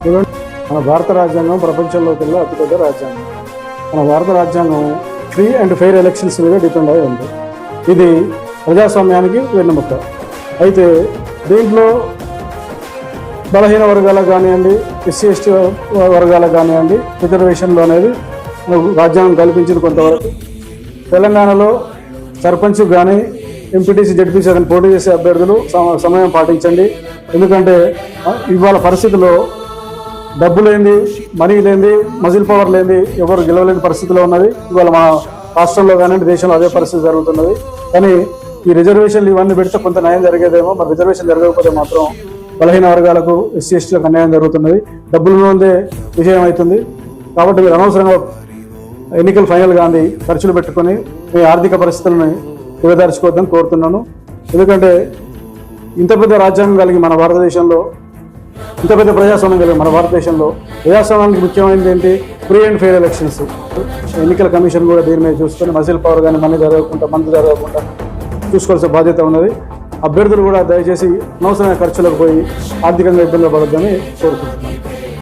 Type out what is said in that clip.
చూడండి, మన భారత రాజ్యాంగం ప్రపంచంలోకెల్లా అతిపెద్ద రాజ్యాంగం. మన భారత రాజ్యాంగం ఫ్రీ అండ్ ఫెయిర్ ఎలక్షన్స్ మీద డిపెండ్ అయి ఉంది. ఇది ప్రజాస్వామ్యానికి వెన్నెముక. అయితే దీంట్లో బలహీన వర్గాలకు కానివ్వండి, ఎస్సీ ఎస్టీ వర్గాలకు కానివ్వండి, రిజర్వేషన్లు అనేది రాజ్యాంగం కల్పించింది కొంతవరకు. తెలంగాణలో సర్పంచ్ కానీ ఎంపీటీసీ జడ్పీసీ అని పోటీ చేసే అభ్యర్థులు సమయం పాటించండి. ఎందుకంటే ఇవాళ పరిస్థితిలో డబ్బు లేనిది, మనీ లేనిది, మజిల్ పవర్ లేనిది ఎవరు గెలవలేని పరిస్థితిలో ఉన్నది. ఇవాళ మా రాష్ట్రంలో కానివ్వండి, దేశంలో అదే పరిస్థితి జరుగుతున్నది. కానీ ఈ రిజర్వేషన్లు ఇవన్నీ పెడితే కొంత న్యాయం జరిగేదేమో. మరి రిజర్వేషన్ జరగకపోతే మాత్రం బలహీన వర్గాలకు, ఎస్సీ ఎస్టీలకు అన్యాయం జరుగుతున్నది. డబ్బుల ముందే విజయం అవుతుంది. కాబట్టి మీరు అనవసరంగా ఎన్నికలు ఫైనల్ గాంధీ ఖర్చులు పెట్టుకొని మీ ఆర్థిక పరిస్థితులను దిగదార్చుకోవద్దని కోరుతున్నాను. ఎందుకంటే ఇంత పెద్ద రాజ్యాంగం కలిగి మన భారతదేశంలో, ఇంత పెద్ద ప్రజాస్వామ్యం కలిగి మన భారతదేశంలో ప్రజాస్వామ్యానికి ముఖ్యమైనది ఏంటి? Free and fair elections. ఎన్నికల కమిషన్ కూడా దీని మీద చూసుకొని మజిల్ పవర్ కానీ మంది జరగకుండా చూసుకోవాల్సిన బాధ్యత ఉన్నది. అభ్యర్థులు కూడా దయచేసి అనవసరమైన ఖర్చులకు పోయి ఆర్థికంగా ఇబ్బందులు పడొద్దని కోరుకుంటున్నాను.